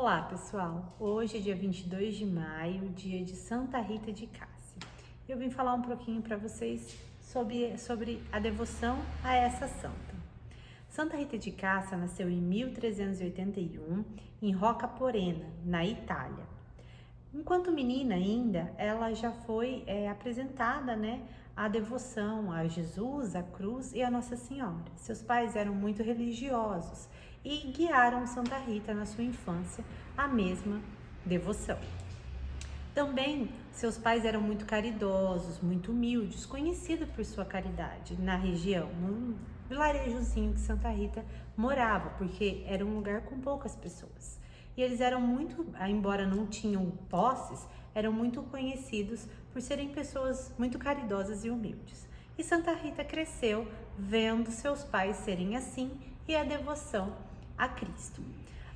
Olá pessoal, hoje é dia 22 de maio, dia de Santa Rita de Cássia. Eu vim falar um pouquinho para vocês sobre a devoção a essa santa. Santa Rita de Cássia nasceu em 1381 em Roccaporena, na Itália. Enquanto menina ainda, ela já foi apresentada, a devoção a Jesus, a cruz e a Nossa Senhora. Seus pais eram muito religiosos e guiaram Santa Rita na sua infância à mesma devoção. Também seus pais eram muito caridosos, muito humildes, conhecidos por sua caridade na região, no vilarejozinho que Santa Rita morava, porque era um lugar com poucas pessoas. E eles eram muito, embora não tinham posses, eram muito conhecidos por serem pessoas muito caridosas e humildes. E Santa Rita cresceu vendo seus pais serem assim e a devoção a Cristo.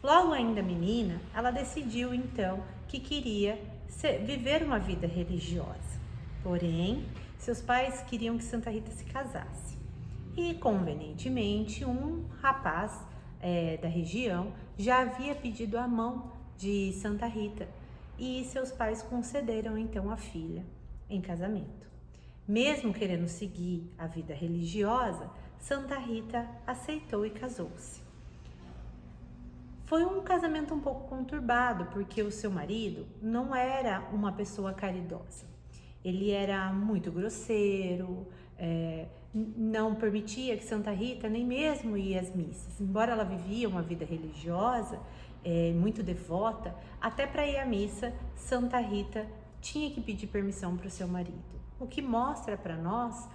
Logo ainda menina, ela decidiu então que queria viver uma vida religiosa. Porém, seus pais queriam que Santa Rita se casasse. E convenientemente, um rapaz da região já havia pedido a mão de Santa Rita e seus pais concederam então a filha em casamento. Mesmo querendo seguir a vida religiosa, Santa Rita aceitou e casou-se. Foi um casamento um pouco conturbado, porque o seu marido não era uma pessoa caridosa. Ele era muito grosseiro, não permitia que Santa Rita nem mesmo ia às missas. Embora ela vivia uma vida religiosa, muito devota, até para ir à missa, Santa Rita tinha que pedir permissão para o seu marido. O que mostra para nós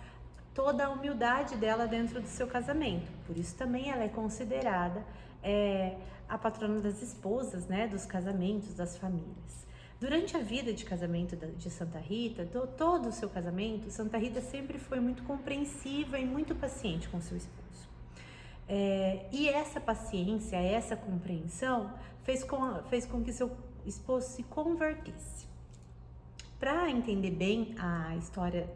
toda a humildade dela dentro do seu casamento. Por isso também ela é considerada a patrona das esposas, dos casamentos, das famílias. Durante a vida de casamento de Santa Rita, todo o seu casamento, Santa Rita sempre foi muito compreensiva e muito paciente com seu esposo. E essa paciência, essa compreensão fez com que seu esposo se convertesse. Para entender bem a história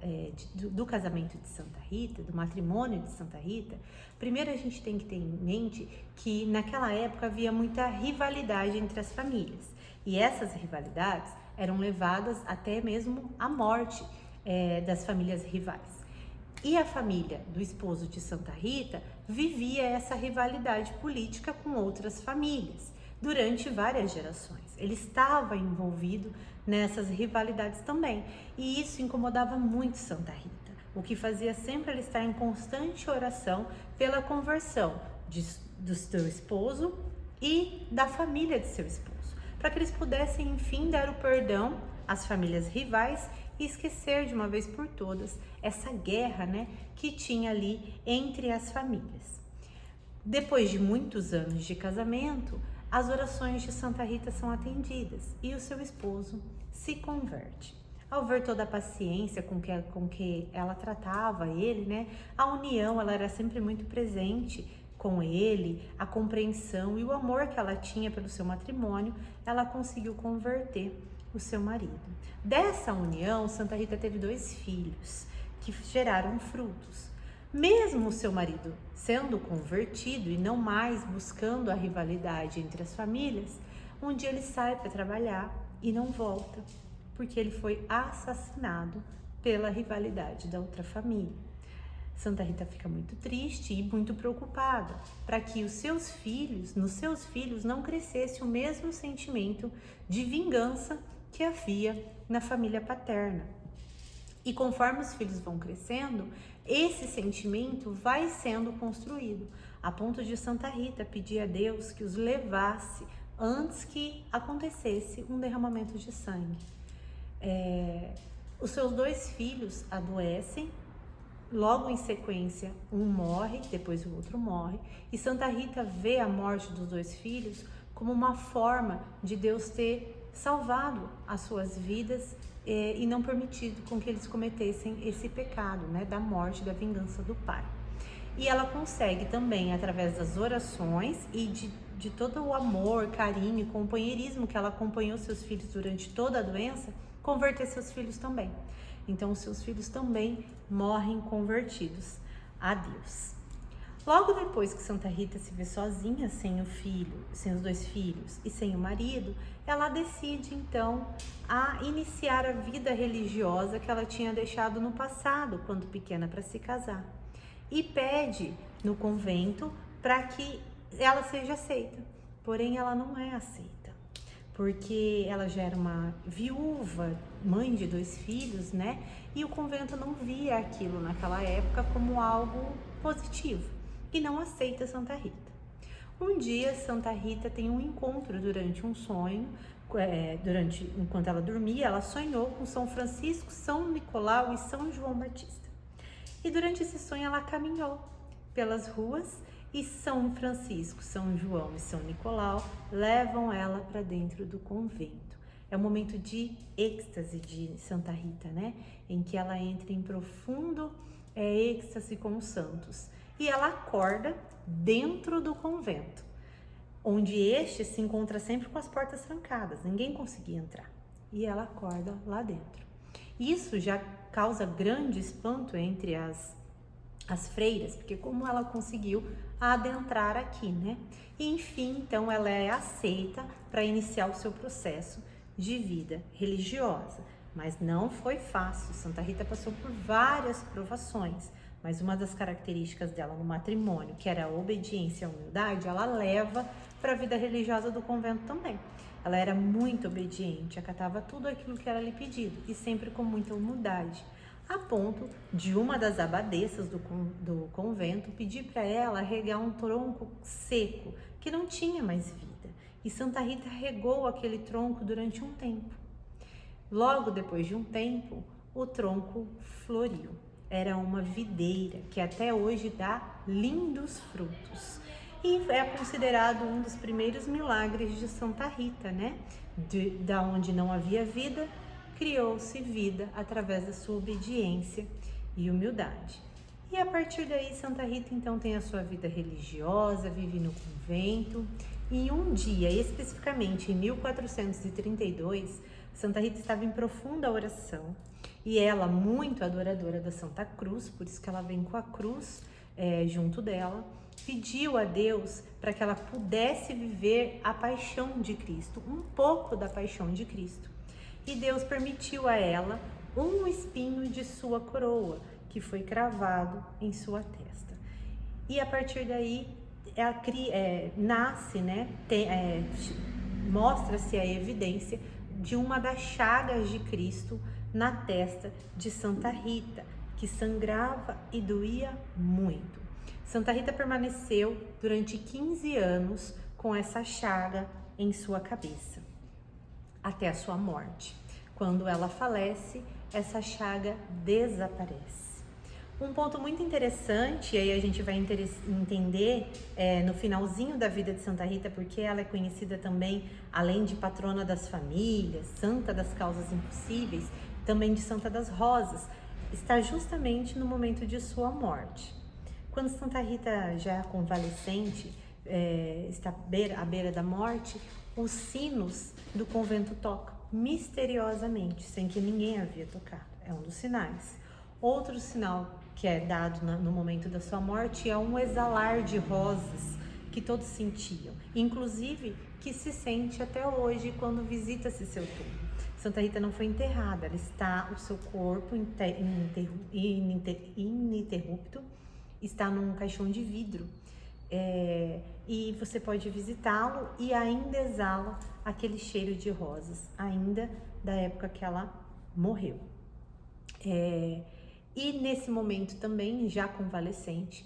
do casamento de Santa Rita, do matrimônio de Santa Rita, primeiro a gente tem que ter em mente que naquela época havia muita rivalidade entre as famílias. E essas rivalidades eram levadas até mesmo à morte das famílias rivais. E a família do esposo de Santa Rita vivia essa rivalidade política com outras famílias durante várias gerações. Ele estava envolvido nessas rivalidades também, e isso incomodava muito Santa Rita, o que fazia sempre ela estar em constante oração pela conversão do seu esposo e da família de seu esposo, para que eles pudessem enfim dar o perdão às famílias rivais e esquecer de uma vez por todas essa guerra, que tinha ali entre as famílias. Depois de muitos anos de casamento, as orações de Santa Rita são atendidas e o seu esposo se converte. Ao ver toda a paciência com que ela tratava ele, a união, ela era sempre muito presente com ele, a compreensão e o amor que ela tinha pelo seu matrimônio, ela conseguiu converter o seu marido. Dessa união, Santa Rita teve 2 filhos que geraram frutos. Mesmo o seu marido sendo convertido e não mais buscando a rivalidade entre as famílias, um dia ele sai para trabalhar e não volta, porque ele foi assassinado pela rivalidade da outra família. Santa Rita fica muito triste e muito preocupada para que nos seus filhos não crescesse o mesmo sentimento de vingança que havia na família paterna. E conforme os filhos vão crescendo, esse sentimento vai sendo construído, a ponto de Santa Rita pedir a Deus que os levasse antes que acontecesse um derramamento de sangue. Os seus 2 filhos adoecem, logo em sequência um morre, depois o outro morre, e Santa Rita vê a morte dos 2 filhos como uma forma de Deus ter salvado as suas vidas e não permitido com que eles cometessem esse pecado, da morte, da vingança do pai. E ela consegue também, através das orações e de todo o amor, carinho e companheirismo que ela acompanhou seus filhos durante toda a doença, converter seus filhos também. Então, os seus filhos também morrem convertidos a Deus. Logo depois que Santa Rita se vê sozinha, sem o filho, sem os 2 filhos e sem o marido, ela decide então a iniciar a vida religiosa que ela tinha deixado no passado, quando pequena, para se casar. E pede no convento para que ela seja aceita. Porém, ela não é aceita, porque ela já era uma viúva, mãe de 2 filhos, né? E o convento não via aquilo naquela época como algo positivo e não aceita Santa Rita. Um dia, Santa Rita tem um encontro durante um sonho, enquanto ela dormia, ela sonhou com São Francisco, São Nicolau e São João Batista. E durante esse sonho ela caminhou pelas ruas e São Francisco, São João e São Nicolau levam ela para dentro do convento. É um momento de êxtase de Santa Rita, né? Em que ela entra em profundo êxtase com os santos. E ela acorda dentro do convento, onde este se encontra sempre com as portas trancadas, ninguém conseguia entrar. E ela acorda lá dentro. Isso já causa grande espanto entre as freiras, porque como ela conseguiu adentrar aqui, né? E, enfim, então ela é aceita para iniciar o seu processo de vida religiosa. Mas não foi fácil, Santa Rita passou por várias provações, mas uma das características dela no matrimônio, que era a obediência e a humildade, ela leva para a vida religiosa do convento também. Ela era muito obediente, acatava tudo aquilo que era lhe pedido e sempre com muita humildade, a ponto de uma das abadesas do convento pedir para ela regar um tronco seco, que não tinha mais vida. E Santa Rita regou aquele tronco durante um tempo. Logo depois de um tempo, o tronco floriu. Era uma videira que até hoje dá lindos frutos. E é considerado um dos primeiros milagres de Santa Rita, né? Da onde não havia vida, criou-se vida através da sua obediência e humildade. E a partir daí, Santa Rita então tem a sua vida religiosa, vive no convento. E um dia, especificamente em 1432, Santa Rita estava em profunda oração. E ela, muito adoradora da Santa Cruz, por isso que ela vem com a cruz junto dela, pediu a Deus para que ela pudesse viver a paixão de Cristo, um pouco da paixão de Cristo. E Deus permitiu a ela um espinho de sua coroa, que foi cravado em sua testa. E a partir daí, nasce, né? Mostra-se a evidência de uma das chagas de Cristo na testa de Santa Rita, que sangrava e doía muito. Santa Rita permaneceu durante 15 anos com essa chaga em sua cabeça, até a sua morte. Quando ela falece, essa chaga desaparece. Um ponto muito interessante, e aí a gente vai entender no finalzinho da vida de Santa Rita, porque ela é conhecida também, além de patrona das famílias, santa das causas impossíveis, também de Santa das Rosas, está justamente no momento de sua morte. Quando Santa Rita, já convalescente, está à beira da morte, os sinos do convento tocam misteriosamente, sem que ninguém havia tocado. É um dos sinais. Outro sinal que é dado no momento da sua morte é um exalar de rosas que todos sentiam, inclusive que se sente até hoje quando visita-se seu túmulo. Santa Rita não foi enterrada, o seu corpo ininterrupto está num caixão de vidro, e você pode visitá-lo e ainda exala aquele cheiro de rosas, ainda da época que ela morreu. E nesse momento também, já convalescente,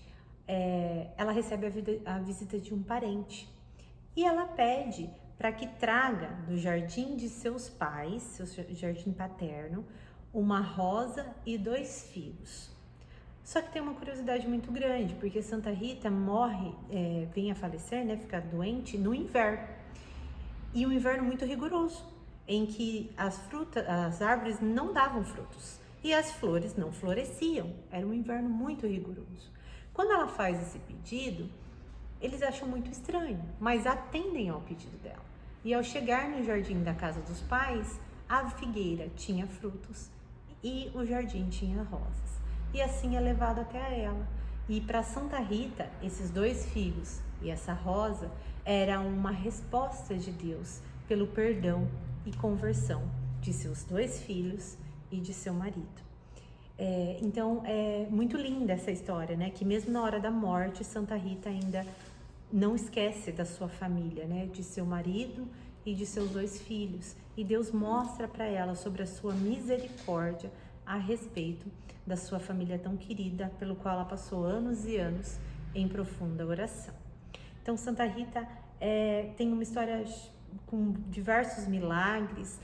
ela recebe a visita de um parente e ela pede para que traga do jardim de seus pais, seu jardim paterno, uma rosa e 2 figos. Só que tem uma curiosidade muito grande, porque Santa Rita morre, vem a falecer, né, ficar doente no inverno. E um inverno muito rigoroso, em que as árvores não davam frutos e as flores não floresciam. Era um inverno muito rigoroso. Quando ela faz esse pedido, eles acham muito estranho, mas atendem ao pedido dela. E ao chegar no jardim da casa dos pais, a figueira tinha frutos e o jardim tinha rosas. E assim é levado até a ela. E para Santa Rita, esses 2 filhos e essa rosa era uma resposta de Deus pelo perdão e conversão de seus 2 filhos e de seu marido. Então é muito linda essa história, né? Que mesmo na hora da morte, Santa Rita ainda não esquece da sua família, né? De seu marido e de seus 2 filhos. E Deus mostra para ela sobre a sua misericórdia a respeito da sua família tão querida, pelo qual ela passou anos e anos em profunda oração. Então Santa Rita tem uma história com diversos milagres.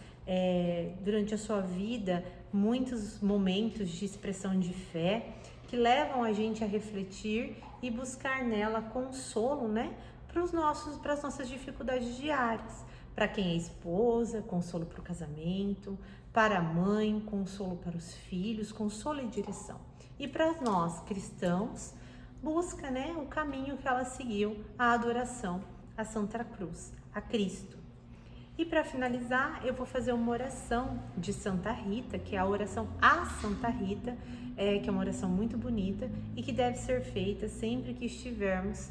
Durante a sua vida, muitos momentos de expressão de fé que levam a gente a refletir e buscar nela consolo, né, para as nossas dificuldades diárias. Para quem é esposa, consolo para o casamento; para a mãe, consolo para os filhos, consolo e direção. E para nós cristãos, busca, né, o caminho que ela seguiu, a adoração a Santa Cruz, a Cristo. E para finalizar, eu vou fazer uma oração de Santa Rita, que é a oração a Santa Rita, que é uma oração muito bonita e que deve ser feita sempre que estivermos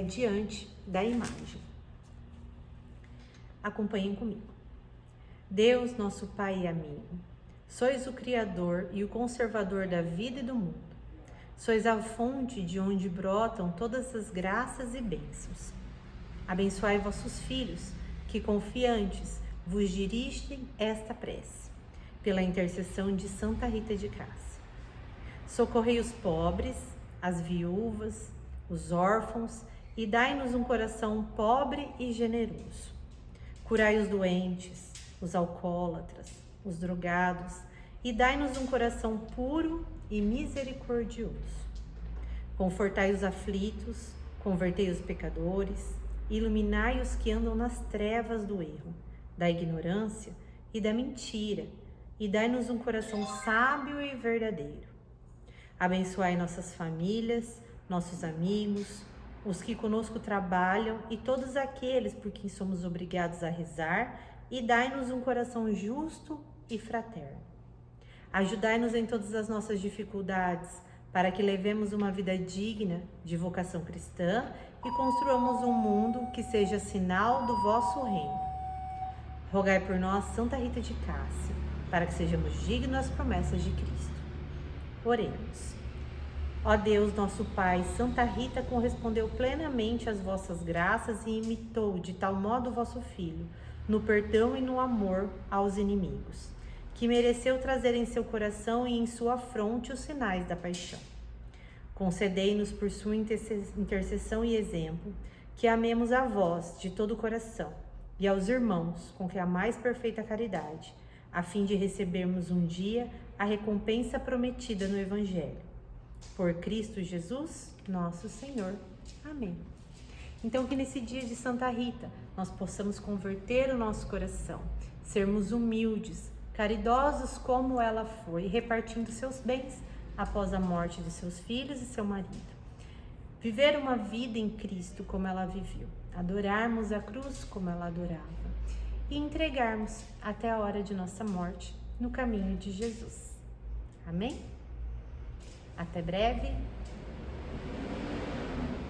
diante da imagem. Acompanhem comigo. Deus, nosso Pai e amigo, sois o Criador e o Conservador da vida e do mundo. Sois a fonte de onde brotam todas as graças e bênçãos. Abençoai vossos filhos, que confiantes vos dirigem esta prece, pela intercessão de Santa Rita de Cássia. Socorrei os pobres, as viúvas, os órfãos e dai-nos um coração pobre e generoso. Curai os doentes, os alcoólatras, os drogados e dai-nos um coração puro e misericordioso. Confortai os aflitos, convertei os pecadores, iluminai os que andam nas trevas do erro, da ignorância e da mentira, e dai-nos um coração sábio e verdadeiro. Abençoai nossas famílias, nossos amigos, os que conosco trabalham e todos aqueles por quem somos obrigados a rezar, e dai-nos um coração justo e fraterno. Ajudai-nos em todas as nossas dificuldades, para que levemos uma vida digna de vocação cristã e construamos um mundo que seja sinal do vosso reino. Rogai por nós, Santa Rita de Cássia, para que sejamos dignos das promessas de Cristo. Oremos. Ó Deus, nosso Pai, Santa Rita correspondeu plenamente às vossas graças e imitou de tal modo o vosso Filho, no perdão e no amor aos inimigos, que mereceu trazer em seu coração e em sua fronte os sinais da paixão. Concedei-nos por sua intercessão e exemplo, que amemos a vós de todo o coração e aos irmãos com que a mais perfeita caridade, a fim de recebermos um dia a recompensa prometida no Evangelho. Por Cristo Jesus, nosso Senhor. Amém. Então, que nesse dia de Santa Rita, nós possamos converter o nosso coração, sermos humildes, caridosos como ela foi, repartindo seus bens após a morte de seus filhos e seu marido. Viver uma vida em Cristo como ela viveu, adorarmos a cruz como ela adorava e entregarmos até a hora de nossa morte no caminho de Jesus. Amém? Até breve.